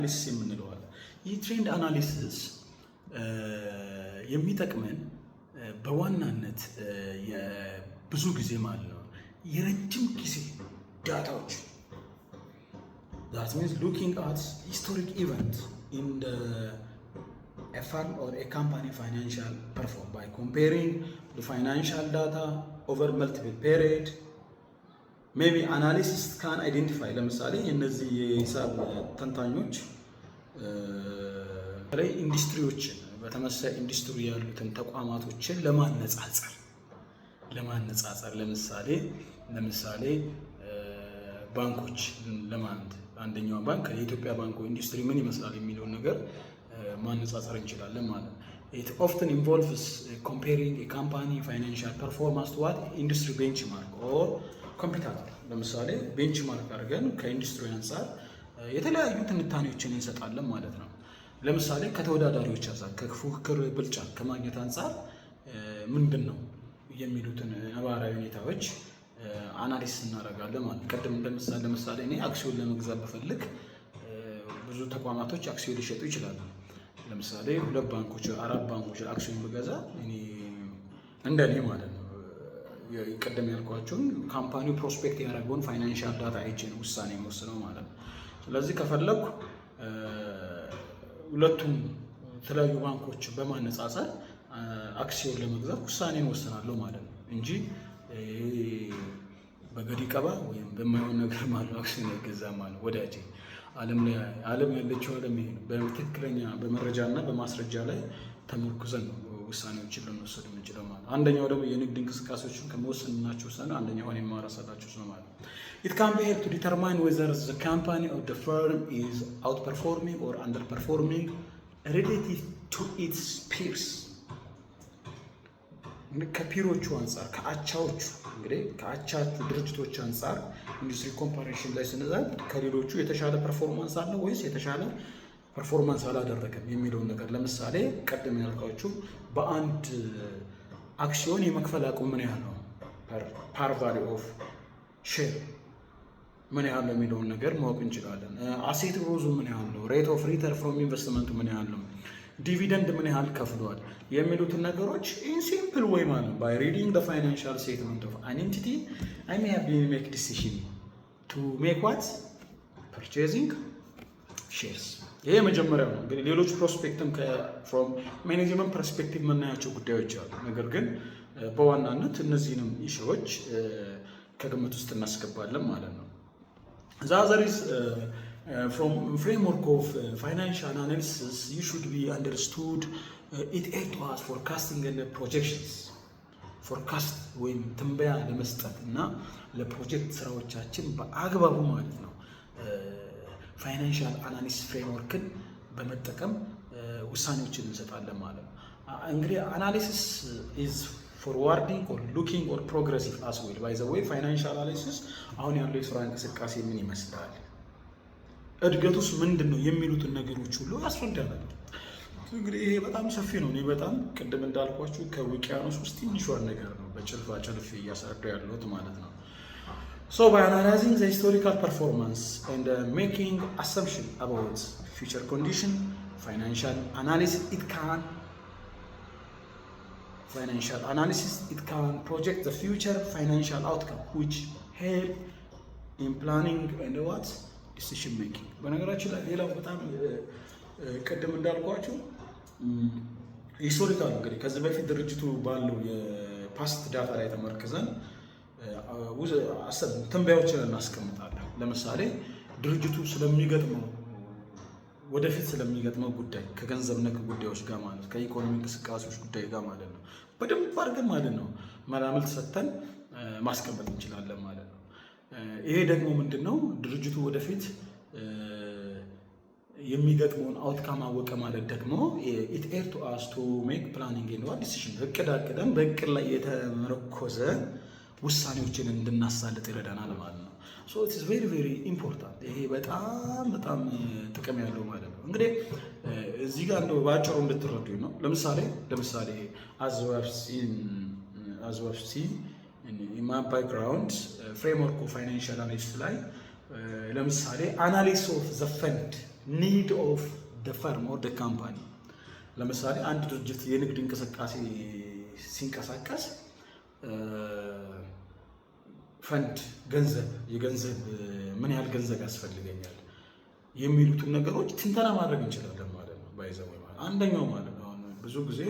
አናሊሲስ የምንለው አለ። ይህ ትሬንድ አናሊሲስ የሚጠቅመን በዋናነት ብዙ ጊዜ ማለት ነው የረጅም ጊዜ ዳታዎች that means looking at historic event in a firm or a company financial perform by comparing the financial data over multiple period. Maybe analysis can identify ለምሳሌ እነዚህ የሂሳብ ተንታኞች ላይ ኢንዱስትሪዎችን በተመሳሳይ ኢንዱስትሪ ያሉትን ተቋማቶችን ለማነጻጸር ለምሳሌ ባንኮች ለማንት አንደኛው ባንክ የኢትዮጵያ ባንክ ኢንዱስትሪ ምን ይመስላል የሚለውን ነገር ማነጻጸር እንችላለን ማለት ነው። It often involves comparing a company financial performance to what industry benchmark or competitor. ለምሳሌ ቤንችማርክ አድርገን ከኢንዱስትሪ አንፃር የተለያዩ ትንታኔዎችን እንሰጣለን ማለት ነው። ለምሳሌ ከተወዳዳሪዎች አንፃር ከፉክክር ብልጫ ከማግኘት አንፃር ምንድነው የሚሉትን ነባራዊ ሁኔታዎች አናሊሲስ እናደርጋለን ማለት ነው። ቀደም ለምሳሌ እኔ አክሲዮን ለመግዛት በፈልግ ብዙ ተቋማቶች አክሲዮን ሊሸጡ ይችላሉ። ለምሳሌ 2 ባንኮች 4 ባንኮች አክሲዮን በገዛ እኔ እንደኔ ማለት ነው ቀደም ያልኳችሁን ካምፓኒው ፕሮስፔክት ያደረገውን ፋይናንሻል ዳታ አይቼ ነው ውሳኔ የምወስነው ማለት ነው። ስለዚህ ከፈለኩ ሁለቱም የተለያዩ ባንኮች በማነጻጸር አክሲዮን ለመግዛት ውሳኔን ወስናለሁ ማለት ነው እንጂ በገዲ ቀባ ወይም በማይሆን ነገር ማለት አክሲዮን አይገዛም ማለት ወዳጄ። ዓለም ያለችው በትክክለኛ በመረጃና በማስረጃ ላይ ተመርኩዘን ነው ውሳኔዎችን ልንወስድ የምንችለው ማለት ነው። አንደኛው ደግሞ የንግድ እንቅስቃሴዎችን ከመወሰናቸው ውሳኔ አንደኛው ሆነ የማራሳላችሁ ነው ማለት ነው። It can be helped to determine whether the company or the firm is outperforming or underperforming relative to its peers. ከፒሮቹ አንፃር ከአቻዎቹ እንግዲህ ከአቻቹ ድርጅቶች አንፃር ኢንዱስትሪ ኮምፓሪሽን ላይ ስንዛል ከሌሎቹ የተሻለ ፐርፎርማንስ አለ ወይስ የተሻለ ፐርፎርማንስ አላደረገም የሚለውን ነገር ለምሳሌ ቀደም ያልኳችሁ በአንድ አክሲዮን የመክፈል አቅም ምን ያህል ነው ፓር ቫልዩ ኦፍ ሼር ምን ያህል ነው የሚለውን ነገር ማወቅ እንችላለን። አሴት ግሮዙ ምን ያህል ነው፣ ሬት ኦፍ ሪተርን ፍሮም ኢንቨስትመንቱ ምን ያህል ነው፣ ዲቪደንድ ምን ያህል ከፍሏል የሚሉትን ነገሮች ኢን ሲምፕል ወይ ማለት ነው ባይ ሪዲንግ ዘ ፋይናንሻል ስቴትመንት ኦፍ አን ኤንቲቲ አይ ሜይ ሃቭ ቢን ሜክ ዲሲዥን ቱ ሜክ ዋት ፐርቼዚንግ ሼርስ። ይሄ መጀመሪያው ነው። እንግዲህ ሌሎች ፕሮስፔክትም ፍሮም ማኔጅመንት ፐርስፔክቲቭ የምናያቸው ጉዳዮች አሉ። ነገር ግን በዋናነት እነዚህንም ኢሹዎች ከግምት ውስጥ እናስገባለን ማለት ነው። ዛዘር ኢዝ from framework of financial analysis you should be understood it aids us forecasting and projections. forecast ወይም ትንበያ ለመስጠት እና ለፕሮጀክት ስራዎቻችን በአግባቡ ማለት ነው ፋይናንሻል አናሊሲስ ፍሬምወርክን በመጠቀም ውሳኔዎችን እንሰጣለን ማለት ነው። እንግዲህ አናሊሲስ is forwarding or looking or progressive as well. by the way financial analysis አሁን ያለው የስራ እንቅስቃሴ ምን ይመስላል፣ እድገቱስ ምንድነው የሚሉትን ነገሮች ሁሉ ያስረዳናል። እንግዲህ ይሄ በጣም ሰፊ ነው። እኔ በጣም ቅድም እንዳልኳችሁ ከውቅያኖስ ውስጥ ትንሿን ነገር ነው በጭልፋ ጨልፌ እያሰረዳ ያለሁት ማለት ነው። So by analyzing the historical performance and making assumption about future condition, financial analysis it can project the future financial outcome which help in planning and what decision making. በነገራችን ላይ ሌላው በጣም ቀደም እንዳልኳችሁ ሂስቶሪካል እንግዲህ ከዚህ በፊት ድርጅቱ ባለው የፓስት ዳታ ላይ ተመርክዘን ትንበያዎችን እናስቀምጣለን። ለምሳሌ ድርጅቱ ወደፊት ስለሚገጥመው ጉዳይ ከገንዘብ ነክ ጉዳዮች ጋር ማለት ከኢኮኖሚ እንቅስቃሴዎች ጉዳይ ጋር ማለት ነው በደንብ አድርገን ማለት ነው መላምት ሰጥተን ማስቀመጥ እንችላለን ማለት ነው። ይሄ ደግሞ ምንድነው ድርጅቱ ወደፊት የሚገጥመውን አውትካም አወቀ ማለት ደግሞ it aids to us to make planning and what decision እቅዳቅደን በእቅድ ላይ የተመረኮዘ ውሳኔዎችን እንድናሳልጥ ይረዳናል ማለት ነው። so it is very very important። ይሄ በጣም ጥቅም ያለው ማለት ነው። እንግዲህ እዚህ ጋር እንደው ባጭሩ እንድትረዱኝ ነው። ለምሳሌ as we have seen in my background framework of financial analysis ላይ ለምሳሌ analysis of the fund ኒድ ኦፍ ደ ፈርም ኦር ደ ካምፓኒ። ለምሳሌ አንድ ድርጅት የንግድ እንቅስቃሴ ሲንቀሳቀስ ፈንድ የገንዘብ ምን ያህል ገንዘብ ያስፈልገኛል የሚሉትን ነገሮች ትንተና ማድረግ እንችላለን ማለት ነው። ባይዘው አንደኛው ማለት ነው ብዙ ጊዜ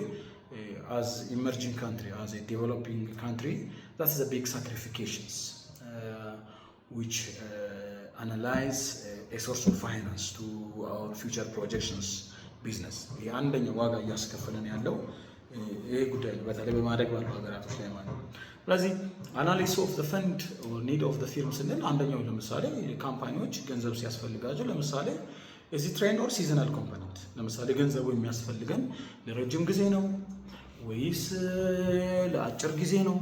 as emerging country, as a developing country, that's the big sacrifications which analyze a source of finance to our future projections business. አንደኛው ዋጋ እያስከፈለን ያለው ይሄ ጉዳይ ነው፣ በተለይ በማደግ ባሉ ሀገራቶች ላይ ማለት ነው። ስለዚህ አናሊሲስ ኦፍ ዘ ፈንድ ኦር ኒድ ኦፍ ዘ ፊርም ስንል አንደኛው ለምሳሌ ካምፓኒዎች ገንዘብ ሲያስፈልጋቸው ለምሳሌ እዚህ ትሬንድ ኦር ሲዝናል ኮምፖነንት፣ ለምሳሌ ገንዘቡ የሚያስፈልገን ለረጅም ጊዜ ነው ወይስ ለአጭር ጊዜ ነው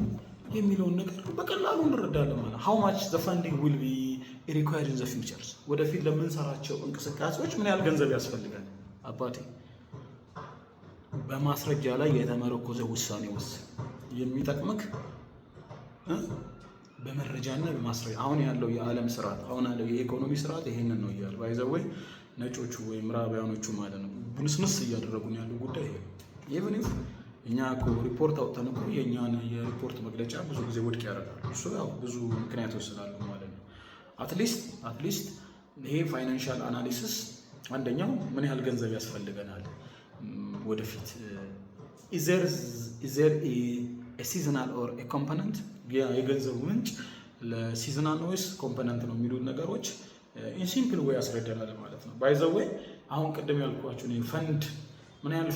የሚለውን ነገር በቀላሉ እንረዳለን ማለት። ሃው ማች ዘ ፈንዲንግ ዊል ቢ ሪኳየርድ ኢን ዘ ፊውቸርስ፣ ወደፊት ለምንሰራቸው እንቅስቃሴዎች ምን ያህል ገንዘብ ያስፈልጋል። አባቴ በማስረጃ ላይ የተመረኮዘ ውሳኔ ወስን። የሚጠቅምክ በመረጃና በማስረጃ። አሁን ያለው የዓለም ስርዓት፣ አሁን ያለው የኢኮኖሚ ስርዓት ይሄንን ነው እያለ ባይዘወይ ነጮቹ ወይም ምዕራባውያኖቹ ማለት ነው ብንስንስ እያደረጉን ያለው ጉዳይ ይሄ። ኢቭን ኢፍ እኛ እኮ ሪፖርት አውጥተን እኮ የእኛን የሪፖርት መግለጫ ብዙ ጊዜ ውድቅ ያደርጋሉ። እሱ ያው ብዙ ምክንያቶች ስላሉ ማለት ነው። አትሊስት ይሄ ፋይናንሻል አናሊሲስ አንደኛው ምን ያህል ገንዘብ ያስፈልገናል ወደፊት፣ is there a seasonal or a component፣ የገንዘቡ ምንጭ ለሲዝናል ወይስ ኮምፖነንት ነው የሚሉት ነገሮች ኢን ሲምፕል ወይ ያስረዳናል ማለት ነው። ባይ ዘ ዌይ አሁን ቅድም ያልኳችሁ ነው ፈንድ ምን ያህል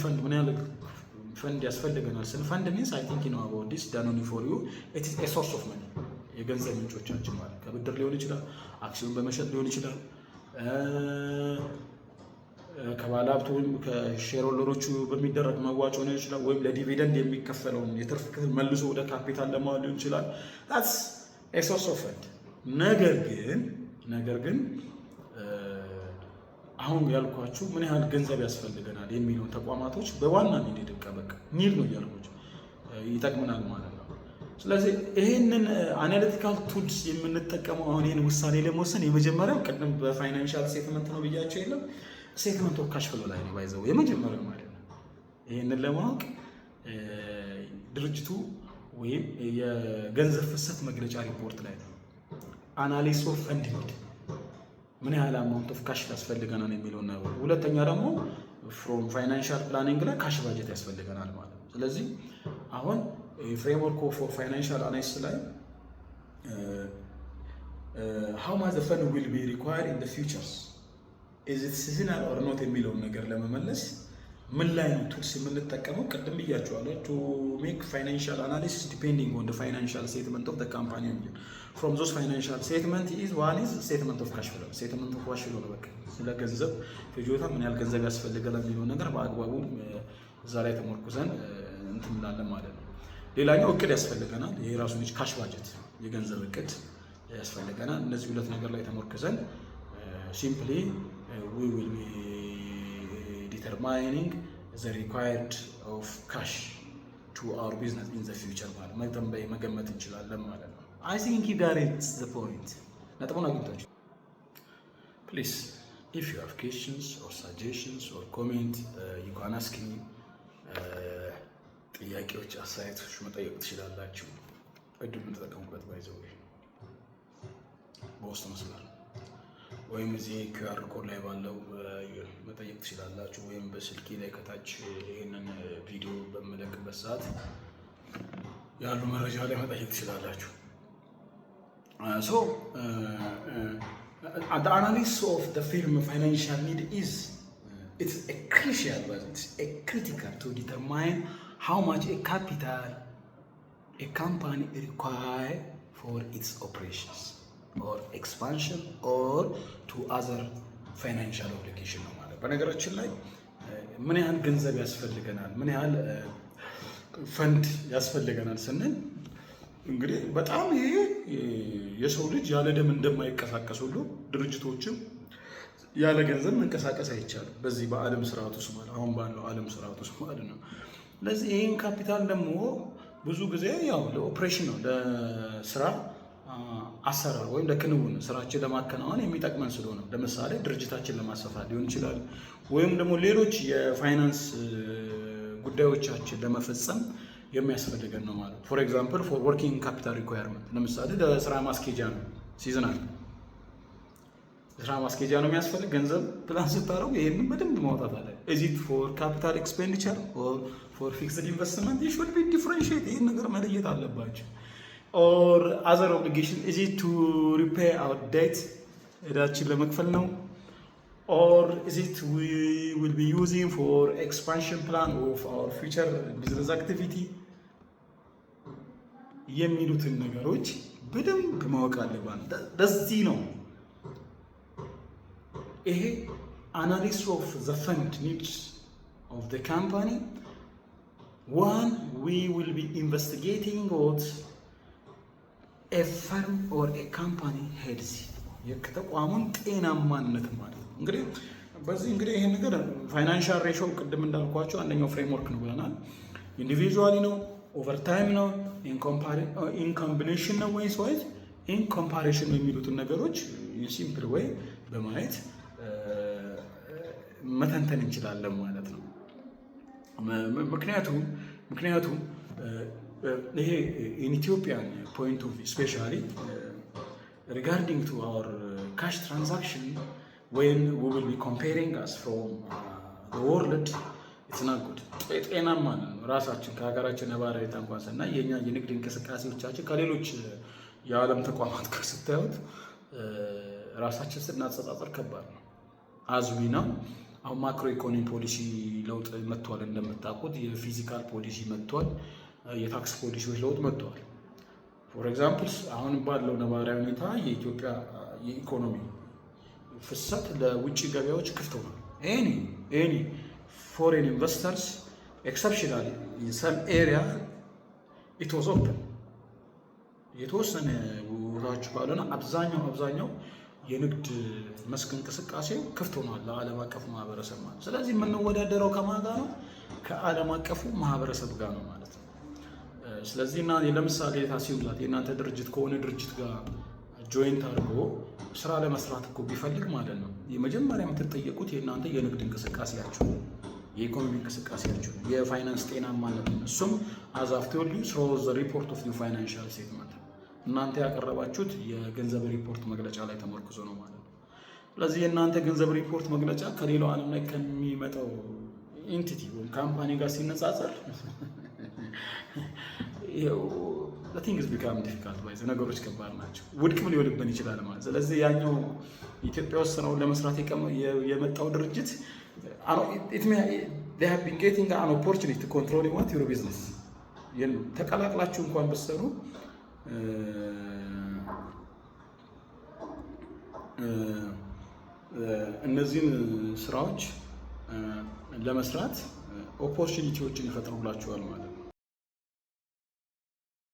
ፈንድ ያስፈልገናል ስለ ፈንድ ሚንስ አይ ቲንክ ዩ ኖ አባውት ዲስ ዳን ኦንሊ ፎር ዩ ኢት ኢዝ ኤ ሶርስ ኦፍ መኒ፣ የገንዘብ ምንጮቻችን ማለት ከብድር ሊሆን ይችላል፣ አክሲዮን በመሸጥ ሊሆን ይችላል፣ ከባለ ሀብቱ ወይም ከሼርሆልደሮቹ በሚደረግ መዋጮ ሊሆን ይችላል፣ ወይም ለዲቪደንድ የሚከፈለውን የትርፍ ክፍል መልሶ ወደ ካፒታል ለማዋል ሊሆን ይችላል። that's a source of fund። ነገር ግን አሁን ያልኳችሁ ምን ያህል ገንዘብ ያስፈልገናል የሚለው ተቋማቶች በዋና ኒድ ኒድ ነው ያልኳችሁ ይጠቅመናል ማለት ነው። ስለዚህ ይሄንን አናሊቲካል ቱልስ የምንጠቀመው አሁን ይሄን ውሳኔ ለመወሰን የመጀመሪያው ቅድም በፋይናንሻል ስቴትመንት ነው ብያቸው የለም ስቴትመንት ኦፍ ካሽ ፍሎ ላይ ነው ባይዘው የመጀመሪያው ማለት ነው። ይሄንን ለማወቅ ድርጅቱ ወይም የገንዘብ ፍሰት መግለጫ ሪፖርት ላይ ነው አናሊሲስ ኦፍ ፈንድ ኒድ ምን ያህል አማውንት ኦፍ ካሽ ያስፈልገናል የሚለውን ነው። ሁለተኛ ደግሞ ፍሮም ፋይናንሻል ፕላኒንግ ላይ ካሽ ባጀት ያስፈልገናል ማለት ነው። ስለዚህ አሁን ፍሬምወርክ ፎር ፋይናንሻል አናሊሲስ ላይ how much the fund will be required in the futures is it seasonal or not የሚለውን ነገር ለመመለስ ምን ላይ ነው ቱልስ የምንጠቀመው? ቅድም ብያቸዋለሁ to make financial analysis depending on the financial statement of the company from those financial statement is one is statement of cash flow ነው። በቃ ስለ ገንዘብ ፍጆታ ምን ያህል ገንዘብ ያስፈልጋል የሚለው ነገር በአግባቡ እዛ ላይ ተመርኩዘን እንትን እንላለን ማለት ነው። ሌላኛው እቅድ ያስፈልገናል። ይሄ ራሱ ልጅ ካሽ ባጀት የገንዘብ እቅድ ያስፈልገናል። እነዚህ ሁለት ነገር ላይ ተመርኩዘን simply we will be determining the required of cash to our business in the future ማለት መተንበይ መገመት እንችላለን ማለት ነው። I think you got it the point። ነጥቡን አግኝታችሁ please if you have questions or suggestions or comment you can ask me። ጥያቄዎች፣ አስተያየቶች መጠየቅ ትችላላችሁ። እድሉን ተጠቀሙበት። ባይዘው በውስጥ መስመር ወይም እዚህ QR ኮድ ላይ ባለው መጠየቅ ትችላላችሁ፣ ወይም በስልኬ ላይ ከታች ይሄንን ቪዲዮ በመለቅበት ሰዓት ያሉ መረጃ ላይ መጠየቅ ትችላላችሁ። So the analysis of the firm financial need it's a crucial, but it's a critical to determine how much a capital a company require for its operations or expansion or to other financial obligation ነው ማለት። በነገራችን ላይ ምን ያህል ገንዘብ ያስፈልገናል፣ ምን ያህል ፈንድ ያስፈልገናል ስንል እንግዲህ በጣም ይሄ የሰው ልጅ ያለ ደም እንደማይንቀሳቀስ ሁሉ ድርጅቶችም ያለ ገንዘብ መንቀሳቀስ አይቻልም በዚህ በዓለም ስርዓት ውስጥ ማለት አሁን ባለው ዓለም ስርዓት ውስጥ ማለት ነው። ስለዚህ ይሄን ካፒታል ደግሞ ብዙ ጊዜ ያው ለኦፕሬሽን ነው ለስራ አሰራር ወይም ለክንውን ስራችን ለማከናወን የሚጠቅመን ስለሆነ ለምሳሌ ድርጅታችን ለማስፋፋት ሊሆን ይችላል፣ ወይም ደግሞ ሌሎች የፋይናንስ ጉዳዮቻችን ለመፈጸም የሚያስፈልገን ነው ማለት። ፎር ኤግዛምፕል ፎር ወርኪንግ ካፒታል ሪኳየርመንት ለምሳሌ ለስራ ማስኬጃ ነው፣ ሲዝናል ስራ ማስኬጃ ነው የሚያስፈልግ። ገንዘብ ፕላን ስታረጉ ይሄንን በደንብ ማውጣት አለ። ኢዚት ፎር ካፒታል ኤክስፔንዲቸር ኦር ፎር ፊክስድ ኢንቨስትመንት ሹድ ቢ ዲፍረንሺየት። ይሄን ነገር መለየት አለባቸው። ኦር አዘር ኦብሊጌሽን ኢዚት ቱ ሪፔይ አወር ዴት፣ እዳችን ለመክፈል ነው። ኦር ኢዚት ዊ ዊል ቢ ዩዚንግ ፎር ኤክስፓንሽን ፕላን ኦፍ አወር ፊውቸር ቢዝነስ አክቲቪቲ የሚሉትን ነገሮች በደንብ ማወቅ አለባን። ለዚህ ነው ይሄ አናሊሲስ ኦፍ ዘ ፈንድ ኒድስ ኦፍ ዘ ካምፓኒ ዋን ዊ ዊል ቢ ኢንቨስቲጌቲንግ ኦት ኤ ፈርም ኦር ኤ ካምፓኒ ሄልዝ የተቋሙን ጤናማነት ማለት ነው። እንግዲህ ይሄን ነገር ፋይናንሻል ሬሾ ቅድም እንዳልኳቸው አንደኛው ፍሬምወርክ ነው ብለናል። ኢንዲቪጁዋሊ ነው፣ ኦቨር ታይም ነው፣ ኢን ኮምቢኔሽን ነው ወይስ ኢን ኮምፓሬሽን ነው የሚሉትን ነገሮች ሲምፕል ወይ በማየት መተንተን እንችላለን ማለት ነው። ምክንያቱም ይሄ ኢን ኢትዮጵያን ፖይንት ኦፍ ስፔሻሊ ሪጋርዲንግ ቱ አወር ካሽ ትራንዛክሽን ዌን ዊ ዊል ቢ ኮምፔሪንግ አስ ፍሮም ዘ ወርልድ ኢትስ ናት ጉድ። ጤናማ ነው ራሳችን ከሀገራችን ነባራዊ ሁኔታ እንኳን ስናይ የኛ የንግድ እንቅስቃሴዎቻችን ከሌሎች የዓለም ተቋማት ጋር ስታዩት ራሳችን ስናጸጻጽር ከባድ ነው። አዝዊ ነው። አሁን ማክሮ ኢኮኖሚ ፖሊሲ ለውጥ መጥቷል። እንደምታውቁት የፊዚካል ፖሊሲ መጥቷል። የታክስ ፖሊሲዎች ለውጥ መጥቷል። ፎር ኤግዛምፕል አሁን ባለው ነባራዊ ሁኔታ የኢትዮጵያ የኢኮኖሚ ፍሰት ለውጭ ገበያዎች ክፍት ሆኗል። ኤኒ ፎሬን ኢንቨስተርስ ኤክሰፕሽናሊ ኢን ሰም ኤሪያ ኢት ዋዝ ኦፕን። የተወሰነ ቦታዎች ካልሆነ አብዛኛው የንግድ መስክ እንቅስቃሴ ክፍት ሆኗል ለዓለም አቀፉ ማህበረሰብ ማለት። ስለዚህ የምንወዳደረው ከማን ጋር ነው? ከዓለም አቀፉ ማህበረሰብ ጋር ነው ማለት ነው። ስለዚህ ለምሳሌ ታሲውላት የእናንተ ድርጅት ከሆነ ድርጅት ጋር ጆይንት አድርጎ ስራ ለመስራት እኮ ቢፈልግ ማለት ነው የመጀመሪያ የምትጠየቁት የእናንተ የንግድ እንቅስቃሴያችሁ፣ የኢኮኖሚ እንቅስቃሴያችሁ፣ የፋይናንስ ጤናማነት ነው። እሱም አዛፍቴውሊ ስሮ ዘ ሪፖርት ኦፍ ዩ ፋይናንሻል ስቴትመንት እናንተ ያቀረባችሁት የገንዘብ ሪፖርት መግለጫ ላይ ተመርኩዞ ነው ማለት ነው። ስለዚህ የእናንተ ገንዘብ ሪፖርት መግለጫ ከሌላው ዓለም ላይ ከሚመጣው ኢንቲቲ ወይም ካምፓኒ ጋር ሲነጻጸር ቲንግስ ቢካም ዲፊካልት ባይዘ ነገሮች ከባድ ናቸው። ውድቅም ሊሆንብን ይችላል ማለት። ስለዚህ ያኛው ኢትዮጵያ ውስጥ ነው ለመስራት የመጣው ድርጅት they have been getting an opportunity to control your business ተቀላቅላችሁ እንኳን ብትሰሩ እነዚህን ስራዎች ለመስራት ኦፖርቹኒቲዎችን ይፈጥሩላችኋል ማለት ነው።